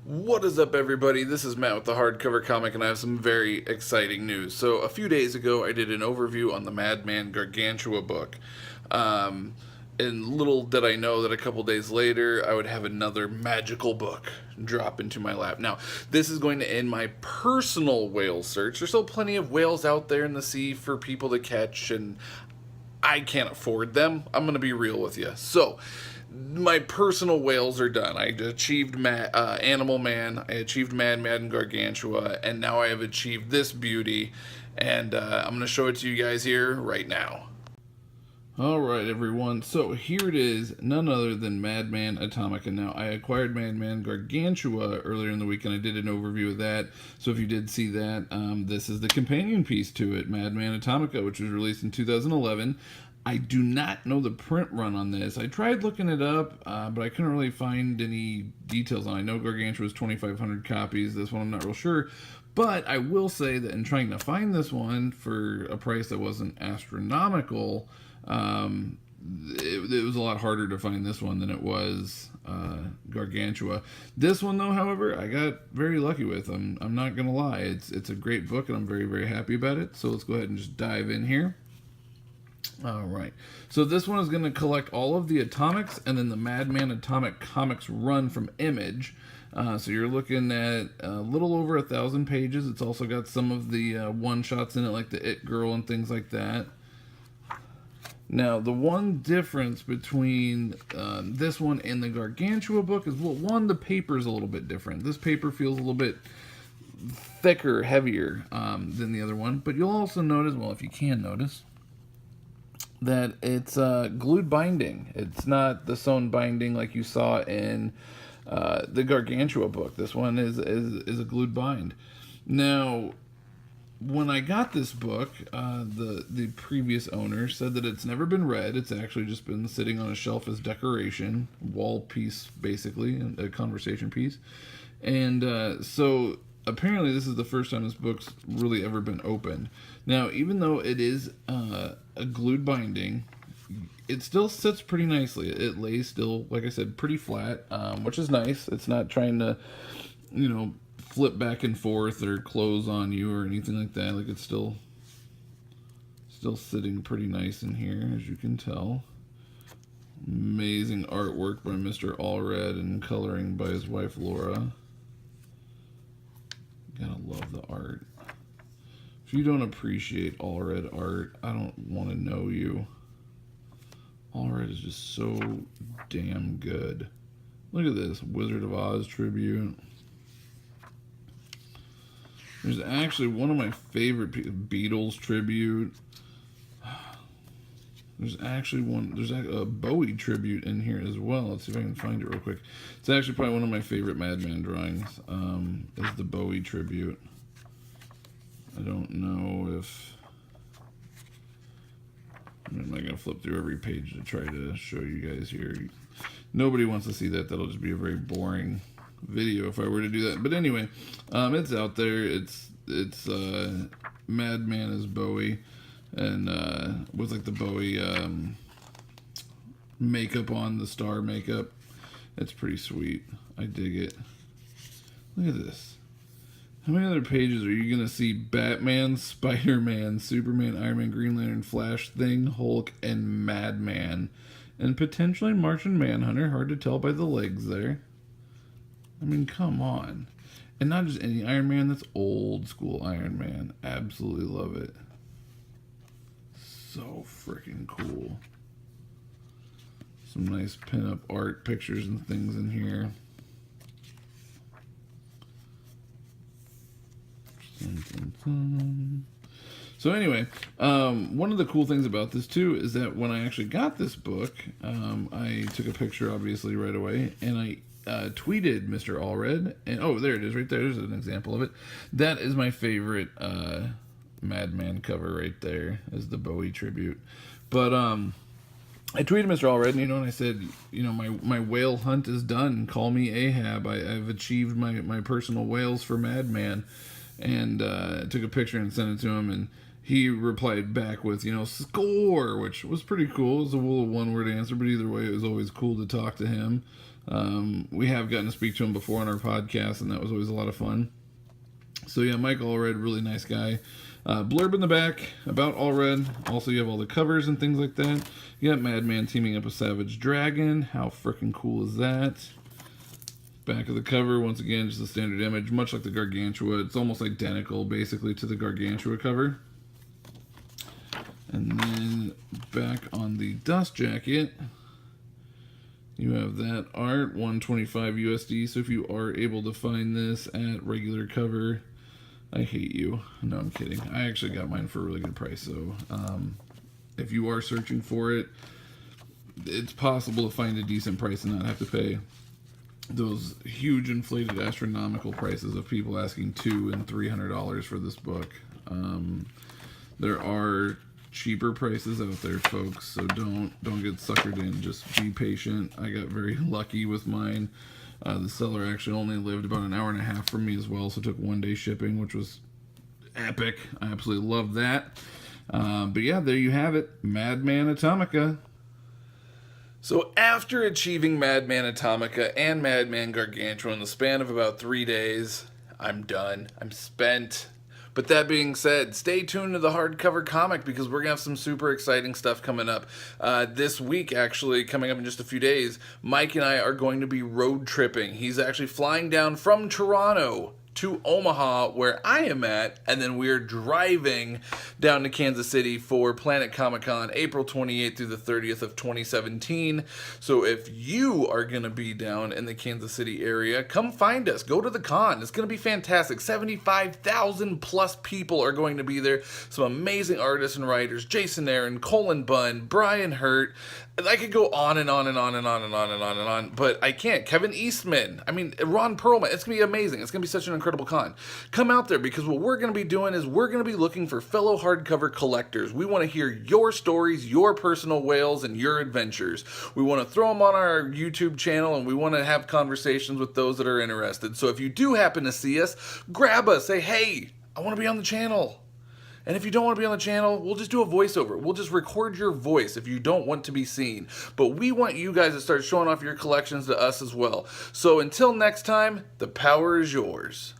What is up, everybody? This is Matt with the Hardcover Comic, and I have some very exciting news. So, a few days ago, I did an overview on the Madman Gargantua book. And little did I know that a couple days later, I would have another magical book drop into my lap. Now, this is going to end my personal whale search. There's still plenty of whales out there in the sea for people to catch, and I can't afford them. I'm going to be real with you. So, my personal whales are done. I achieved Animal Man, I achieved Madman and Gargantua, and now I have achieved this beauty, and I'm going to show it to you guys here right now. Alright, everyone, so here it is, none other than Madman Atomica. Now, I acquired Madman Gargantua earlier in the week, and I did an overview of that, so if you did see that, this is the companion piece to it, Madman Atomica, which was released in 2011. I do not know the print run on this. I tried looking it up, but I couldn't really find any details on it. I know Gargantua was 2,500 copies. This one I'm not real sure. But I will say that in trying to find this one for a price that wasn't astronomical, it was a lot harder to find this one than it was Gargantua. This one, though, however, I got very lucky with. I'm not going to lie. It's a great book, and I'm very, very happy about it. So let's go ahead and just dive in here. Alright, so this one is going to collect all of the Atomics and then the Madman Atomic Comics run from Image. So you're looking at a little over 1,000 pages. It's also got some of the one-shots in it, like the It Girl and things like that. Now, the one difference between this one and the Gargantua book is, well, one, the paper is a little bit different. This paper feels a little bit thicker, heavier than the other one. But you'll also notice, well, if you can notice, that it's glued binding. It's not the sewn binding like you saw in the Gargantua book. This one is a glued bind. Now, when I got this book, the previous owner said that it's never been read. It's actually just been sitting on a shelf as decoration, wall piece, basically, a conversation piece. And so apparently this is the first time this book's really ever been opened. Now, even though it is a glued binding, it still sits pretty nicely. It lays still, like I said, pretty flat, which is nice. It's not trying to, flip back and forth or close on you or anything like that. Like, it's still sitting pretty nice in here, as you can tell. Amazing artwork by Mr. Allred and coloring by his wife Laura. Gotta love the art. If you don't appreciate Allred art, I don't want to know you. Allred is just so damn good. Look at this, Wizard of Oz Tribute. There's actually one of my favorite Beatles Tribute. There's a Bowie Tribute in here as well. Let's see if I can find it real quick. It's actually probably one of my favorite Madman drawings, is the Bowie Tribute. I don't know if... I'm not going to flip through every page to try to show you guys here. Nobody wants to see that. That'll just be a very boring video if I were to do that. But anyway, it's out there. It's Madman as Bowie. And with like the Bowie makeup on, the star makeup. It's pretty sweet. I dig it. Look at this. How many other pages are you going to see? Batman, Spider-Man, Superman, Iron Man, Green Lantern, Flash, Thing, Hulk, and Madman. And potentially Martian Manhunter. Hard to tell by the legs there. I mean, come on. And not just any Iron Man. That's old school Iron Man. Absolutely love it. So freaking cool. Some nice pinup art pictures and things in here. So anyway, one of the cool things about this too is that when I actually got this book, I took a picture obviously right away, and I tweeted Mr. Allred, and oh, there it is right there. There's an example of it. That is my favorite Madman cover right there, is the Bowie Tribute. But I tweeted Mr. Allred, and I said, my whale hunt is done. Call me Ahab. I've achieved my personal whales for Madman. And took a picture and sent it to him, and he replied back with, score, which was pretty cool. It was a little one-word answer, but either way, it was always cool to talk to him. We have gotten to speak to him before on our podcast, and that was always a lot of fun. So yeah, Mike Allred, really nice guy. Blurb in the back about Allred. Also, you have all the covers and things like that. You got Madman teaming up with Savage Dragon. How freaking cool is that? Back of the cover, once again, just a standard image, much like the Gargantua. It's almost identical, basically, to the Gargantua cover. And then back on the dust jacket, you have that art, $125 USD. So if you are able to find this at regular cover, I hate you. No, I'm kidding. I actually got mine for a really good price. So if you are searching for it, it's possible to find a decent price and not have to pay those huge inflated astronomical prices of people asking $200 and $300 for this book. There are cheaper prices out there, folks, so don't get suckered in. Just be patient. I got very lucky with mine. The seller actually only lived about an hour and a half from me as well, so it took 1 day shipping, which was epic. I absolutely love that. But yeah, there you have it, Madman Atomica. So after achieving Madman Atomica and Madman Gargantua in the span of about 3 days, I'm done. I'm spent. But that being said, stay tuned to the hardcover comic because we're going to have some super exciting stuff coming up. This week, actually, coming up in just a few days, Mike and I are going to be road tripping. He's actually flying down from Toronto to Omaha, where I am at, and then we're driving down to Kansas City for Planet Comic Con, April 28th through the 30th of 2017. So if you are going to be down in the Kansas City area, come find us. Go to the con. It's going to be fantastic. 75,000 plus people are going to be there. Some amazing artists and writers. Jason Aaron, Colin Bunn, Brian Hurt. I could go on and on and on and on and on and on and on, but I can't. Kevin Eastman. I mean, Ron Perlman. It's going to be amazing. It's going to be such an incredible con. Come out there because what we're going to be doing is we're going to be looking for fellow hardcover collectors. We want to hear your stories, your personal wails, and your adventures. We want to throw them on our YouTube channel, and we want to have conversations with those that are interested. So if you do happen to see us, grab us. Say, hey, I want to be on the channel. And if you don't want to be on the channel, we'll just do a voiceover. We'll just record your voice if you don't want to be seen. But we want you guys to start showing off your collections to us as well. So until next time, the power is yours.